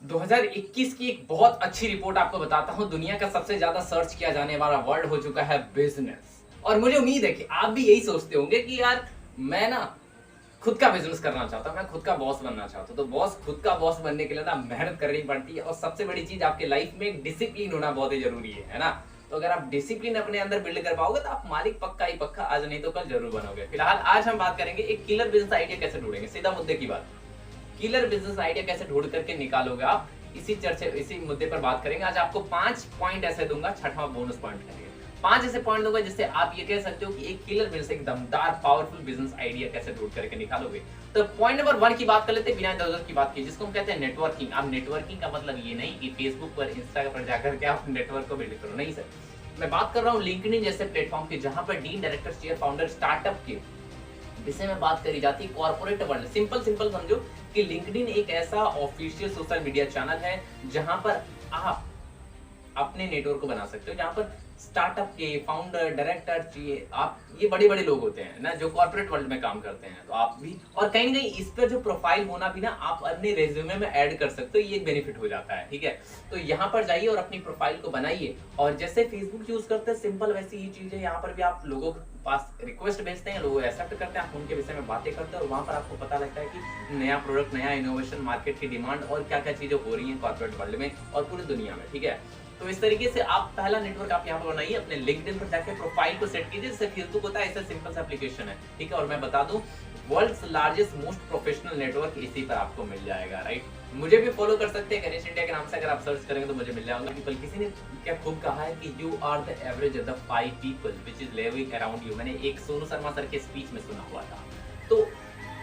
2021 की एक बहुत अच्छी रिपोर्ट आपको बताता हूं। दुनिया का सबसे ज्यादा सर्च किया जाने वाला वर्ड हो चुका है बिजनेस। और मुझे उम्मीद है कि आप भी यही सोचते होंगे कि यार मैं ना खुद का बिजनेस करना चाहता हूं, मैं खुद का बॉस बनना चाहता हूं। तो बॉस खुद का बॉस बनने के लिए ना मेहनत करनी पड़ती है और सबसे बड़ी चीज आपके लाइफ में एक डिसिप्लिन होना बहुत ही जरूरी है ना। तो अगर आप डिसिप्लिन अपने अंदर बिल्ड कर पाओगे तो आप मालिक पक्का ही पक्का, आज नहीं तो कल जरूर बनोगे। फिलहाल आज हम बात करेंगे एक किलर बिजनेस आइडिया कैसे ढूंढेंगे। सीधा मुद्दे की बात, किलर बिजनेस आइडिया कैसे ढूंढ करके निकालोगे आप, इसी मुद्दे पर बात करेंगे। आज आपको 5 पॉइंट ऐसे दूंगा, छठवां बोनस पॉइंट करेंगे। 5 ऐसे पॉइंट दूंगा जिससे आप ये कह सकते हो कि एक किलर बिजनेस, एक दमदार पावरफुल बिजनेस आइडिया कैसे ढूंढ करके निकालोगे। तो पॉइंट नंबर 1 की बात कर लेते हैं, बिना इधर की बात की, जिसको हम कहते हैं नेटवर्किंग। अब नेटवर्किंग का मतलब ये नहीं कि फेसबुक पर, इंस्टाग्राम पर जाकर के आप नेटवर्क को बिल्ड करो, नहीं सर। मैं बात कर रहा हूँ लिंक्डइन जैसे प्लेटफॉर्म की, जहां पर dean, director, share, founder, startup के विषय में बात करी जाती है। कॉर्पोरेट वर्ल्ड, सिंपल समझो कि लिंक्डइन एक ऐसा ऑफिशियल सोशल मीडिया चैनल है जहां पर आप अपने नेटवर्क को बना सकते हो, जहां पर स्टार्टअप के फाउंडर, डायरेक्टर, आप ये बड़े बड़े लोग होते हैं ना जो कॉर्पोरेट वर्ल्ड में काम करते हैं। तो आप भी, और कहीं ना कहीं इस पर जो प्रोफाइल होना भी ना आप अपने रेज्यूमे में ऐड कर सकते हो, ये बेनिफिट हो जाता है। ठीक है, तो यहाँ पर जाइए और अपनी प्रोफाइल को बनाइए। और जैसे फेसबुक यूज करते हैं सिंपल, वैसी ही चीज है। यहाँ पर भी आप लोगों के पास रिक्वेस्ट भेजते हैं, लोग एक्सेप्ट करते हैं, आप उनके विषय में बातें करते हैं और वहां पर आपको पता लगता है कि नया प्रोडक्ट, नया इनोवेशन, मार्केट की डिमांड और क्या क्या चीजें हो रही है कॉर्पोरेट वर्ल्ड में और पूरी दुनिया में। ठीक है, तो इस तरीके से आप पहला नेटवर्क आप यहाँ पर बनाइए, अपने लिंक्डइन पर जाकर प्रोफाइल को सेट कीजिए, जैसे फेसबुक होता है ऐसा सिंपल सा एप्लीकेशन है। ठीक है, और मैं बता दूं world's largest most professional network इसी पर आपको मिल जाएगा। राइट, मुझे भी फॉलो कर सकते हैं गणेश इंडिया के नाम से, अगर आप सर्च करेंगे तो मुझे मिल जाएगा। पीपल, किसी ने क्या खूब कहा है कि you are the average of the 5 people which is living around you. मैंने एक सोनू शर्मा सर के स्पीच में सुना हुआ था। तो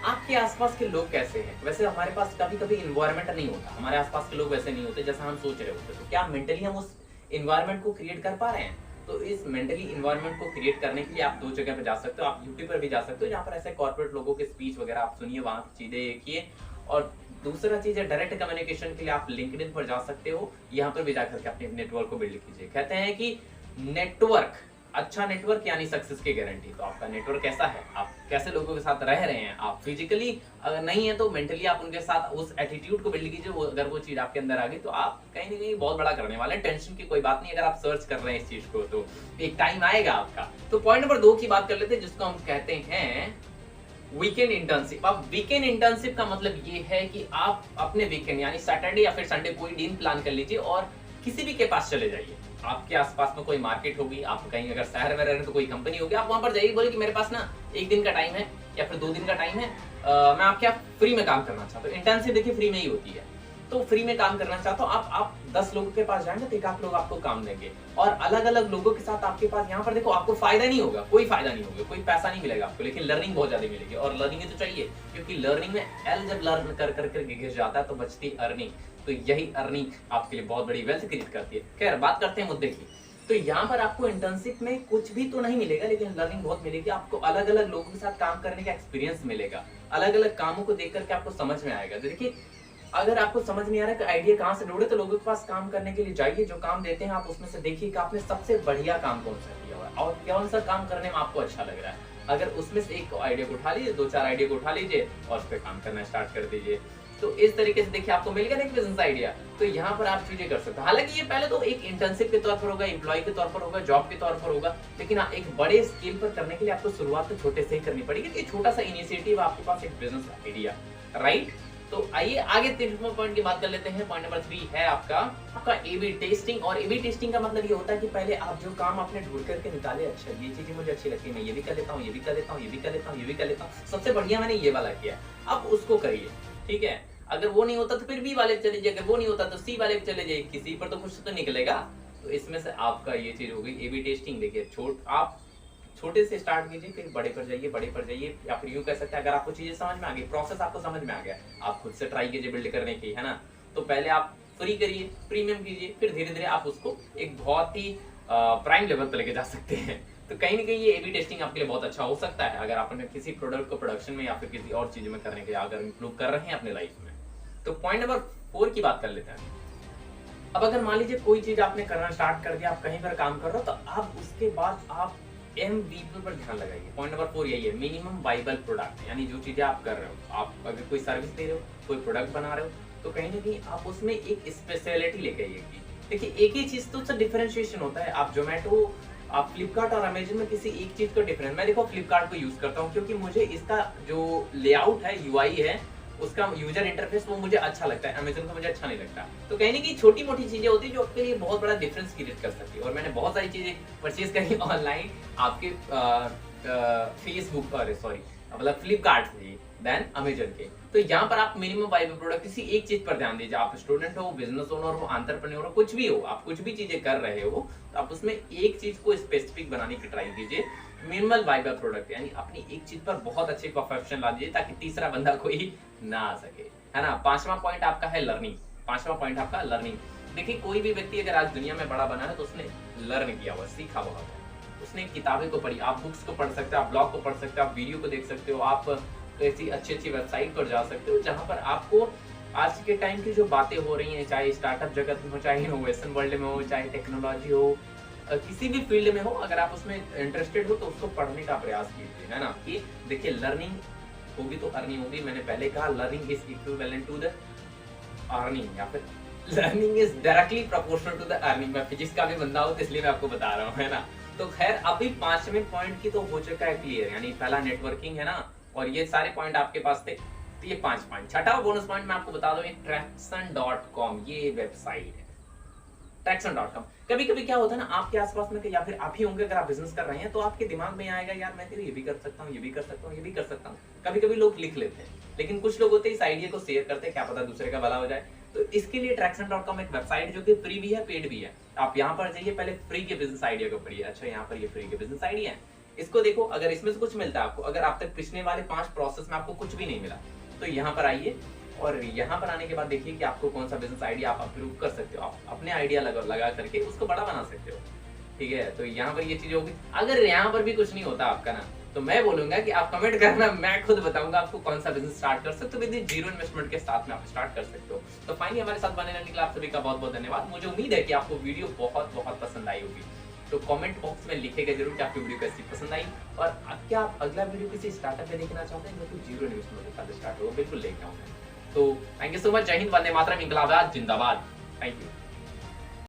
आपके आसपास के लोग कैसे हैं? वैसे हमारे पास कभी कभी इन्वायरमेंट नहीं होता, हमारे आसपास के लोग वैसे नहीं होते जैसा हम सोच रहे होते। तो क्या मेंटली हम उस इन्वायरमेंट को क्रिएट कर पा रहे हैं? तो इस मेंटली इन्वायरमेंट को क्रिएट करने के लिए आप 2 जगह पे जा सकते हो। आप यूट्यूब पर भी जा सकते हो, जहाँ पर ऐसे कॉर्पोरेट लोगों के स्पीच वगैरह आप सुनिए, वहां की चीजें देखिए। और दूसरा चीज है डायरेक्ट कम्युनिकेशन के लिए आप लिंक्डइन पर जा सकते हो, यहाँ पर भी जाकर के अपने नेटवर्क को बिल्ड कीजिए। कहते हैं कि नेटवर्क, अच्छा नेटवर्क यानी सक्सेस की गारंटी। तो आपका नेटवर्क कैसा है, आप कैसे लोगों के साथ रह रहे हैं, आप फिजिकली अगर नहीं है तो मेंटली आप उनके साथ उस एटीट्यूड को बिल्ड कीजिए। अगर वो चीज आपके अंदर आ गई तो आप कहीं ना कहीं बहुत बड़ा करने वाले हैं। टेंशन की कोई बात नहीं, अगर आप सर्च कर रहे हैं इस चीज को तो एक टाइम आएगा आपका। तो पॉइंट नंबर 2 की बात कर लेते हैं, जिसको हम कहते हैं वीकेंड इंटर्नशिप। अब वीकेंड इंटर्नशिप का मतलब ये है कि आप अपने वीकेंड यानी सैटरडे या फिर संडे कोई दिन प्लान कर लीजिए और किसी भी के पास चले जाइए। आपके आसपास में कोई मार्केट होगी, आप कहीं अगर शहर में रह रहे हैं तो कोई कंपनी होगी, आप वहां पर जाइए, बोले कि मेरे पास ना 1 दिन का टाइम है या फिर 2 दिन का टाइम है, मैं आपके यहाँ फ्री में काम करना चाहता हूँ। इंटर्नशिप देखिए फ्री में ही होती है, तो फ्री में काम करना चाहता हूँ। आप 10 लोगों के पास जाएंगे तो 1 आध लोग आपको काम देंगे और अलग अलग लोगों के साथ आपके पास यहाँ पर देखो आपको फायदा नहीं होगा, कोई फायदा नहीं होगा, कोई पैसा नहीं मिलेगा आपको, लेकिन लर्निंग बहुत ज्यादा मिलेगी। और लर्निंग तो चाहिए, क्योंकि लर्निंग में एल जब लर्न कर करके घिस जाता है तो बचती अर्निंग। तो यही अर्निंग आपके लिए बहुत बड़ी वेल्थ क्रिएट करती है। खैर, बात करते हैं मुद्दे की। तो यहाँ पर आपको इंटर्नशिप में कुछ भी तो नहीं मिलेगा, लेकिन लर्निंग बहुत मिलेगी। आपको अलग अलग लोगों के साथ काम करने का एक्सपीरियंस मिलेगा, अलग अलग कामों को देख करके आपको समझ में आएगा। तो देखिए, अगर आपको समझ नहीं आ रहा है कि आइडिया कहाँ से ढूंढे, तो लोगों के पास काम करने के लिए जाइए। जो काम देते हैं आप उसमें से देखिए कि आपने सबसे बढ़िया काम कौन सा किया हुआ है और कौन सा काम करने में आपको अच्छा लग रहा है। अगर उसमें से एक आइडिया को उठा लीजिए, 2-4 आइडिया को उठा लीजिए और उस पर काम करना स्टार्ट कर दीजिए। तो इस तरीके से देखिए आपको मिल गया ना एक बिजनेस आइडिया। तो यहाँ पर आप चीजें कर सकते हैं। हालांकि ये पहले तो एक इंटर्नशिप के तौर पर होगा, एम्प्लॉय के तौर पर होगा, जॉब के तौर पर होगा, लेकिन एक बड़े स्केल पर करने के लिए आपको शुरुआत तो छोटे से ही करनी पड़ेगी। तो ये छोटा सा इनिशिएटिव आपके पास एक बिजनेस आइडिया, राइट। तो आइए आगे 3वां पॉइंट की बात कर लेते हैं। पॉइंट नंबर 3 है आपका एबी टेस्टिंग। और एबी टेस्टिंग का मतलब ये होता है कि पहले आप जो काम आपने ढूंढ करके निकाले, अच्छा ये चीजें मुझे अच्छी लगती है, मैं ये भी कर लेता हूँ, ये भी कर लेता हूँ, ये भी कर लेता हूँ, ये भी कर लेता हूँ, सबसे बढ़िया मैंने ये वाला किया, अब उसको करिए। ठीक है, अगर वो नहीं होता तो फिर बी वाले पे चले जाइए, अगर वो नहीं होता तो सी वाले पे चले जाइए, किसी पर तो कुछ तो निकलेगा। तो इसमें से आपका ये चीज हो गई एबी टेस्टिंग। देखिए, आप छोटे से स्टार्ट कीजिए, फिर बड़े पर जाइए, बड़े पर जाइए, या फिर यूं कह सकते हैं अगर आपको चीजें समझ में आ गई, प्रोसेस आपको समझ में आ गया, आप खुद से ट्राई कीजिए बिल्ड करने की, है ना। तो पहले आप फ्री करिए, प्रीमियम कीजिए, फिर धीरे धीरे आप उसको एक बहुत ही प्राइम लेवल पर लेके जा सकते हैं। तो कहीं ना कहीं ये एबी टेस्टिंग आपके लिए बहुत अच्छा हो सकता है, अगर आप किसी प्रोडक्ट को प्रोडक्शन में या फिर किसी और चीज में करने के लिए अगर इंप्रूव कर रहे हैं अपने लाइफ में। तो पॉइंट नंबर 4 की बात कर लेते हैं। अब अगर मान लीजिए कोई चीज आपने करना स्टार्ट कर दिया, आप कहीं पर काम कर रहे हो, तो आप उसके बाद आप MVP पर ध्यान लगाइए। पॉइंट नंबर 4 यही है, मिनिमम वाइबल प्रोडक्ट, यानी जो चीजें आप कर रहे हो, आप अगर कोई सर्विस दे रहे हो, कोई प्रोडक्ट बना रहे हो, तो कहीं ना कहीं आप उसमें एक स्पेशलिटी लेके आइए। देखिए एक ही चीज तो उससे डिफरेंशिएशन होता है। आप जोमेटो, आप फ्लिपकार्ट और अमेजन में किसी एक चीज का डिफरेंस, मैं देखो फ्लिपकार्ट को यूज करता हूँ क्योंकि मुझे इसका जो लेआउट है, यूआई है, उसका यूजर इंटरफेस वो मुझे अच्छा लगता है। अमेजन को मुझे अच्छा नहीं लगता। तो कहीं ना कहीं छोटी मोटी चीजें होती है जो आपके लिए बहुत बड़ा डिफरेंस क्रिएट कर सकती है। और मैंने बहुत सारी चीजें परचेज करी ऑनलाइन आपके फेसबुक पर, सॉरी मतलब फ्लिपकार्ट से देन अमेजन के। तो यहाँ पर आप मिनिमम वाइबल प्रोडक्ट किसी एक चीज पर ध्यान दीजिए। आप स्टूडेंट हो, बिजनेस ओनर हो, एंटरप्रेन्योर हो, कुछ भी हो, आप कुछ भी चीजें कर रहे हो तो आप उसमें एक चीज को स्पेसिफिक बनाने की ट्राई कीजिए। मिनिमल वाइबल प्रोडक्ट यानी अपनी एक चीज पर बहुत अच्छे परफेक्शन ला दीजिए ताकि तीसरा बंदा कोई ना आ सके, है ना। पांचवा पॉइंट आपका है लर्निंग। पांचवा पॉइंट आपका लर्निंग। देखिए कोई भी व्यक्ति अगर आज दुनिया में बड़ा बना है तो उसने लर्न किया हुआ, सीखा हुआ है। उसने किताबें को पढ़ी, आप बुक्स को पढ़ सकते हो, आप ब्लॉग को पढ़ सकते हो, आप वीडियो को देख सकते हो, आप ऐसी अच्छी अच्छी वेबसाइट पर जा सकते हो जहां पर आपको आज के टाइम की जो बातें हो रही हैं, चाहे स्टार्टअप जगत में हो, चाहे इनोवेशन वर्ल्ड में हो, चाहे टेक्नोलॉजी हो, किसी भी फील्ड में हो, अगर आप उसमें इंटरेस्टेड हो तो उसको पढ़ने का प्रयास कीजिए, है ना। कि देखिए लर्निंग होगी तो अर्निंग होगी। मैंने पहले कहा learning is equivalent to the earning, या फिर learning is directly proportional to the earning. मैं फिजिक्स का भी बंदा हूं तो इसलिए मैं आपको बता रहा हूं, है ना। तो खैर अभी पांचवें पॉइंट की तो हो चुका है क्लियर, यानी पहला नेटवर्किंग है ना, और ये सारे पॉइंट आपके पास थे। तो ये 5 पॉइंट। छठा बोनस पॉइंट मैं आपको बता दूं, traction.com ये वेबसाइट है। traction.com। कभी कभी क्या होता है ना, आपके आसपास में या फिर आप ही होंगे अगर आप बिजनेस कर रहे हैं तो आपके दिमाग में आएगा यार मैं तेरे ये भी कर सकता हूँ, ये भी कर सकता हूँ, ये भी कर सकता हूँ। कभी कभी लोग लिख लेते हैं, लेकिन कुछ लोग होते हैं इस आइडिया को शेयर करते हैं, क्या पता दूसरे का भला हो जाए। तो इसके लिए traction.com एक वेबसाइट जो कि फ्री भी है, पेड भी है। आप यहाँ पर जाइए, पहले फ्री के बिजनेस आइडिया को पढ़िए। अच्छा यहाँ पर ये फ्री के बिजनेस आइडिया है, इसको देखो। अगर इसमें से कुछ मिलता है आपको, अगर आप तक पिछले वाले 5 प्रोसेस में आपको कुछ भी नहीं मिला तो यहाँ पर आइए, और यहाँ पर आने के बाद देखिए कि आपको कौन सा बिजनेस आइडिया आप अप्रूव कर सकते हो। आप अपने आइडिया लगा करके उसको बड़ा बना सकते हो, ठीक है। तो यहाँ पर ये चीज होगी। अगर यहाँ पर भी कुछ नहीं होता आपका ना, तो मैं बोलूंगा कि आप कमेंट करना, मैं खुद बताऊंगा आपको कौन सा बिजनेस स्टार्ट कर सकते हो। विद जीरो इन्वेस्टमेंट के साथ में आप स्टार्ट कर सकते हो। तो फाइनली हमारे साथ बने रहने के लिए आप सभी का बहुत बहुत धन्यवाद। मुझे उम्मीद है कि आपको वीडियो बहुत बहुत पसंद आई होगी। तो कमेंट बॉक्स में लिखेगा जरूर कि आपको वीडियो कैसी पसंद आई, और क्या आप अगला वीडियो किसी स्टार्टअप में देखना चाहते हैं जो कि जीरो इन्वेस्टमेंट के साथ स्टार्ट होगा, बिल्कुल लेके आऊंगा। तो थैंक यू सो मच। जय हिंद, वंदे मातरम, इंकलाब जिंदाबाद। Thank you.